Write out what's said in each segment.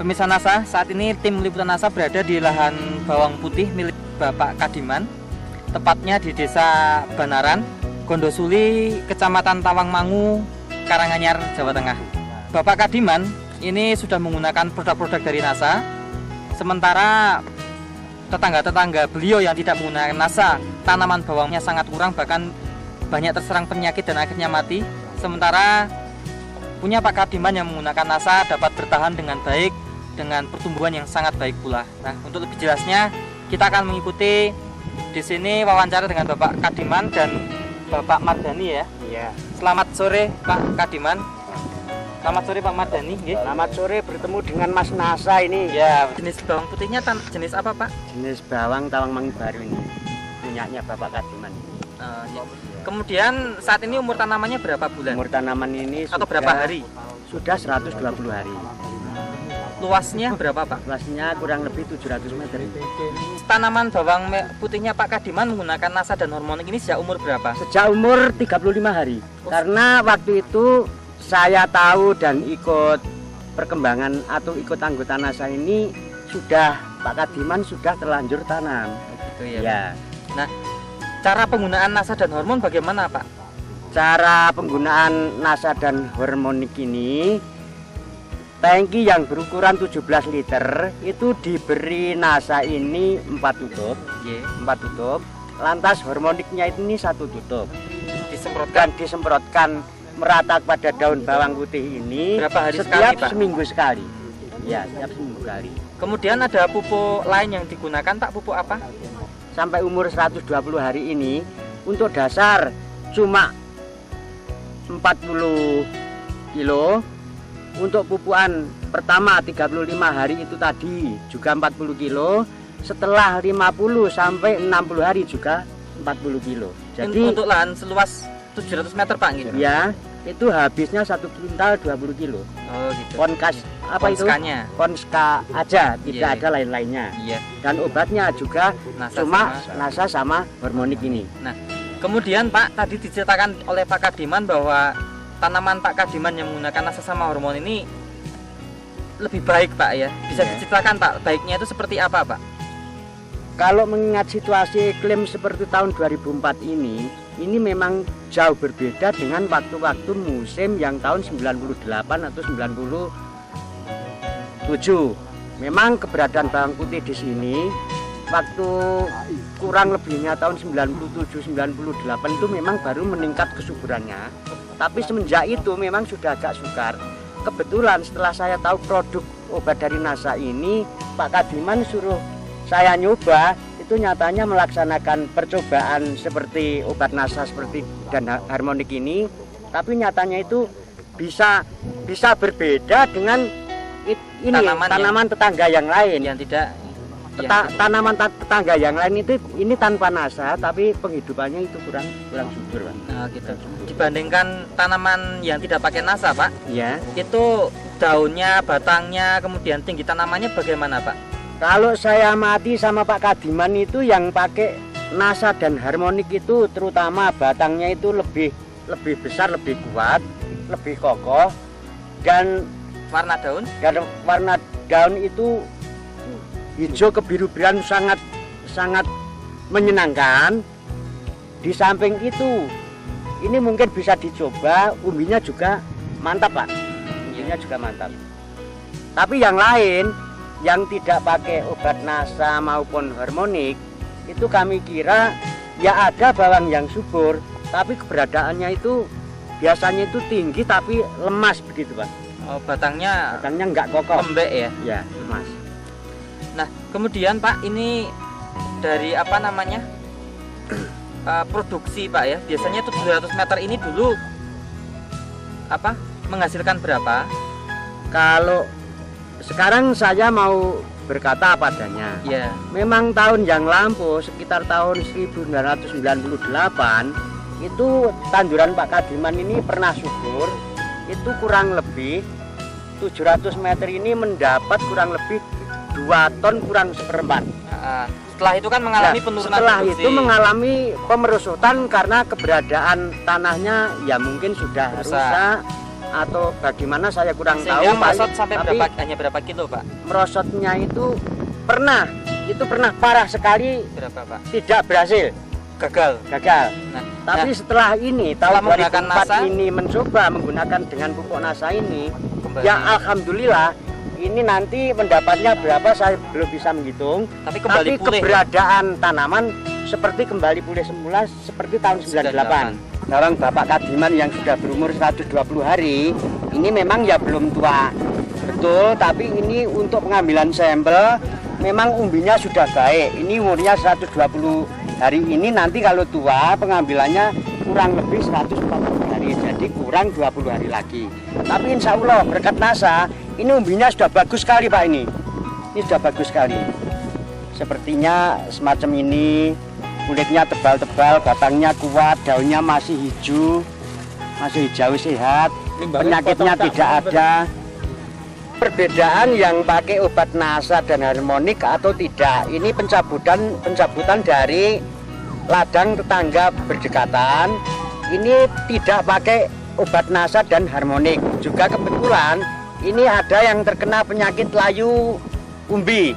Pemirsa NASA, saat ini tim liputan NASA berada di lahan bawang putih milik Bapak Kadiman, tepatnya di Desa Banaran, Gondosuli, Kecamatan Tawangmangu, Karanganyar, Jawa Tengah. Bapak Kadiman ini sudah menggunakan produk-produk dari NASA, sementara tetangga-tetangga beliau yang tidak menggunakan NASA, tanaman bawangnya sangat kurang, bahkan banyak terserang penyakit dan akhirnya mati. Sementara punya Pak Kadiman yang menggunakan NASA dapat bertahan dengan baik, dengan pertumbuhan yang sangat baik pula. Nah, untuk lebih jelasnya kita akan mengikuti di sini wawancara dengan Bapak Kadiman dan Bapak Mardani ya. Iya. Selamat sore Pak Kadiman. Selamat sore Pak Mardani. Selamat sore, bertemu dengan Mas Nasa ini. Ya, jenis bawang putihnya jenis apa Pak? Jenis bawang Tawangmangu baru ini, punyanya Bapak Kadiman. Ya. Kemudian saat ini umur tanamannya berapa bulan? Umur tanaman ini atau berapa hari? Sudah 120 hari. Luasnya berapa Pak? Luasnya kurang lebih 700 meter. Tanaman bawang putihnya Pak Kadiman menggunakan NASA dan hormonik ini sejak umur berapa? Sejak umur 35 hari. Karena waktu itu saya tahu dan ikut perkembangan atau ikut anggota NASA ini sudah Pak Kadiman sudah terlanjur tanam. Gitu ya. Ya. Nah, cara penggunaan NASA dan hormon bagaimana Pak? Cara penggunaan NASA dan hormonik ini, tangki yang berukuran 17 liter itu diberi NASA ini 4 tutup, 4 tutup. Lantas hormoniknya ini 1 tutup. Disemprotkan merata pada daun bawang putih ini. Berapa hari setiap sekali, Pak? Seminggu sekali. Ya, setiap seminggu sekali. Kemudian ada pupuk lain yang digunakan Pak, pupuk apa? Sampai umur 120 hari ini untuk dasar cuma 40 kilo. Untuk pupukan pertama 35 hari itu tadi juga 40 kilo. Setelah 50 sampai 60 hari juga 40 kilo. Jadi untuk lahan seluas 700 meter Pak gitu? Ya, itu habisnya 1 kintal 20 kilo. Oh gitu. Konskanya? Konska aja, tidak ada lain-lainnya. Iya. Dan obatnya juga NASA cuma NASA sama hormonik ini. Nah, kemudian Pak tadi diceritakan oleh Pak Kadiman bahwa tanaman Pak Kadiman yang menggunakan NASA sama hormon ini lebih baik Pak ya. Bisa diceritakan Pak, baiknya itu seperti apa Pak? Kalau mengingat situasi iklim seperti tahun 2004 ini memang jauh berbeda dengan waktu-waktu musim yang tahun 98 atau 97. Memang keberadaan bawang putih di sini waktu kurang lebihnya tahun 97-98 itu memang baru meningkat kesuburannya. Tapi semenjak itu memang sudah agak sukar. Kebetulan setelah saya tahu produk obat dari NASA ini, Pak Kadiman suruh saya nyoba. Itu nyatanya melaksanakan percobaan seperti obat NASA seperti dan harmonik ini, tapi nyatanya itu bisa berbeda dengan ini tanaman tetangga yang lain yang tidak tanaman tetangga yang lain itu ini tanpa NASA tapi penghidupannya itu kurang subur Pak. Nah, gitu. Dibandingkan tanaman yang tidak pakai NASA Pak, ya, itu daunnya, batangnya, kemudian tinggi tanamannya bagaimana Pak? Kalau saya amati sama Pak Kadiman itu yang pakai NASA dan harmonik itu terutama batangnya itu lebih besar, lebih kuat, lebih kokoh, dan warna daun itu hijau kebiru-biruan sangat menyenangkan. Di samping itu ini mungkin bisa dicoba, umbinya juga mantap Pak. Umbinya juga mantap. Tapi yang lain yang tidak pakai obat NASA maupun hormonik itu kami kira ya ada bawang yang subur, tapi keberadaannya itu biasanya itu tinggi tapi lemas begitu Pak. Oh, batangnya enggak kokoh, lembek ya? Ya, lemas. Nah, kemudian Pak ini dari apa namanya produksi Pak ya, biasanya itu 700 meter ini dulu apa menghasilkan berapa? Kalau sekarang saya mau berkata apa adanya. Ya. Memang tahun yang lampau sekitar tahun 1998 itu tanduran Pak Kadiman ini pernah subur. Itu kurang lebih 700 meter ini mendapat kurang lebih 2 ton kurang seperempat. Setelah itu kan mengalami penurunan setelah produksi. Itu mengalami pemerusutan karena keberadaan tanahnya ya mungkin sudah rusak atau bagaimana saya kurang tahu. Sehingga merosot sampai tapi hanya berapa kilo, Pak? merosotnya itu pernah parah sekali, Berapa, Pak? tidak berhasil, Gagal. Nah, tapi setelah ini tahun setelah menggunakan 2004 NASA, ini mencoba menggunakan dengan pupuk NASA ini, kembali. ya alhamdulillah ini nanti mendapatnya berapa saya belum bisa menghitung, Tapi kembali pulih. keberadaan tanaman seperti kembali pulih semula seperti tahun 98. Sekarang Bapak Kadiman yang sudah berumur 120 hari ini memang ya belum tua betul, tapi ini untuk pengambilan sampel memang umbinya sudah baik. Ini umurnya 120 hari ini, nanti kalau tua pengambilannya kurang lebih 140 hari, jadi kurang 20 hari lagi. Tapi insya Allah berkat NASA ini umbinya sudah bagus sekali Pak, ini sudah bagus sekali. Sepertinya semacam ini, kulitnya tebal-tebal, batangnya kuat, daunnya masih hijau sehat, penyakitnya tidak ada. Perbedaan yang pakai obat NASA dan harmonik atau tidak, ini pencabutan dari ladang tetangga berdekatan, ini tidak pakai obat NASA dan harmonik. Juga kebetulan ini ada yang terkena penyakit layu umbi,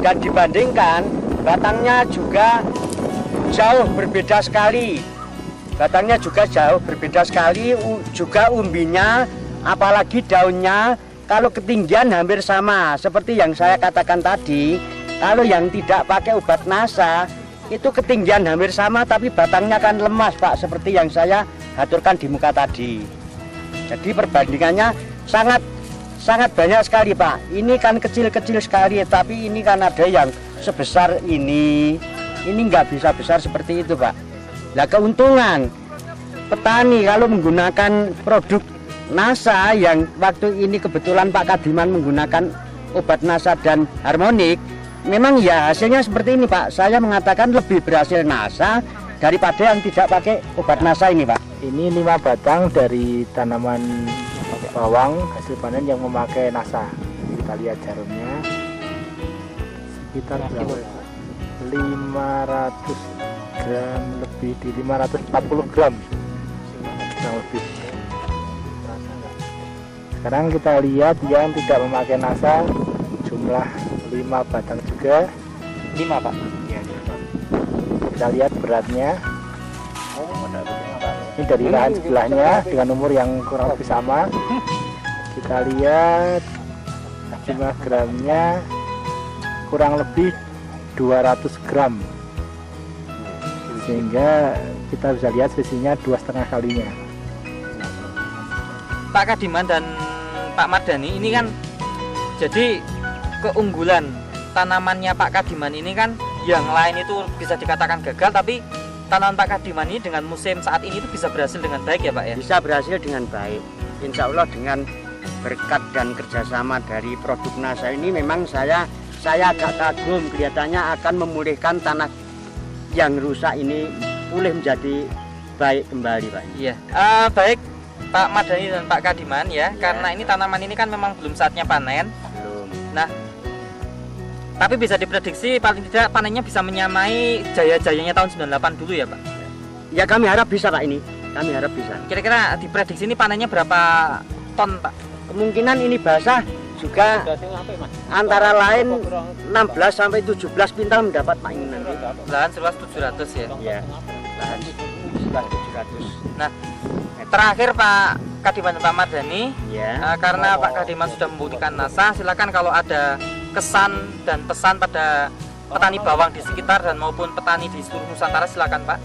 dan dibandingkan batangnya juga jauh berbeda sekali, juga umbinya, apalagi daunnya, kalau ketinggian hampir sama seperti yang saya katakan tadi. Kalau yang tidak pakai obat NASA itu ketinggian hampir sama, tapi batangnya kan lemas Pak, seperti yang saya aturkan di muka tadi. Jadi perbandingannya sangat banyak sekali Pak. Ini kan kecil-kecil sekali, tapi ini kan ada yang sebesar ini nggak bisa besar seperti itu Pak. Nah, keuntungan petani kalau menggunakan produk NASA yang waktu ini kebetulan Pak Kadiman menggunakan obat NASA dan harmonik, memang ya hasilnya seperti ini Pak. Saya mengatakan lebih berhasil NASA daripada yang tidak pakai obat NASA ini Pak. Ini 5 batang dari tanaman bawang hasil panen yang memakai NASA. Kita lihat jarumnya sekitar berapa? 500 gram lebih, di 540 gram kurang lebih. Sekarang kita lihat yang tidak memakai NASA, jumlah 5 batang juga. 5, Pak. Ya, kita lihat beratnya. Ini dari lahan sebelahnya dengan umur yang kurang lebih sama. Kita lihat jumlah gramnya kurang lebih 200 gram, sehingga kita bisa lihat selisihnya 2,5 kalinya. Pak Kadiman dan Pak Mardhani, ini kan jadi keunggulan tanamannya Pak Kadiman ini kan, yang lain itu bisa dikatakan gagal, tapi tanaman Pak Kadiman ini dengan musim saat ini itu bisa berhasil dengan baik ya Pak ya? Bisa berhasil dengan baik, insya Allah dengan berkat dan kerjasama dari produk NASA ini. Memang saya agak kagum, kelihatannya akan memulihkan tanah yang rusak ini pulih menjadi baik kembali Pak. Iya, baik Pak Mardhani dan Pak Kadiman ya, karena ini tanaman ini kan memang belum saatnya panen. Belum. Nah, tapi bisa diprediksi paling tidak panennya bisa menyamai jaya-jayanya tahun 98 dulu ya Pak? Ya kami harap bisa Pak, ini kami harap bisa. Kira-kira diprediksi ini panennya berapa ton Pak? Kemungkinan ini basah juga antara lain 16 sampai 17 pintal mendapat Pak ini nanti. Lahan seluas 700 ya? Ya, lahan seluas 700. Nah, terakhir Pak Kadiman dan Pak Mardhani, Ya. karena Pak Kadiman sudah membuktikan NASA, silakan kalau ada kesan dan pesan pada petani bawang di sekitar dan maupun petani di seluruh Nusantara, silakan Pak.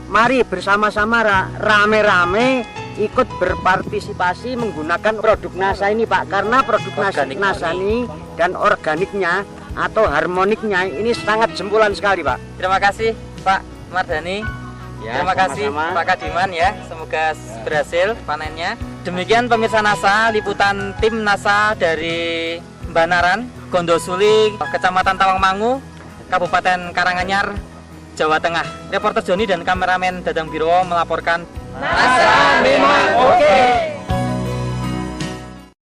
Mari bersama-sama rame-rame ikut berpartisipasi menggunakan produk NASA ini Pak, karena produk Organik NASA ini dan organiknya atau harmoniknya ini sangat jempolan sekali Pak. Terima kasih Pak Mardhani. Ya, Terima kasih sama-sama. Pak Kadiman ya, semoga berhasil panennya. Demikian pemirsa NASA, liputan tim NASA dari Banaran, Gondosuli, Kecamatan Tawangmangu, Kabupaten Karanganyar, Jawa Tengah. Reporter Joni dan kameramen Dadang Biro melaporkan. NASA memang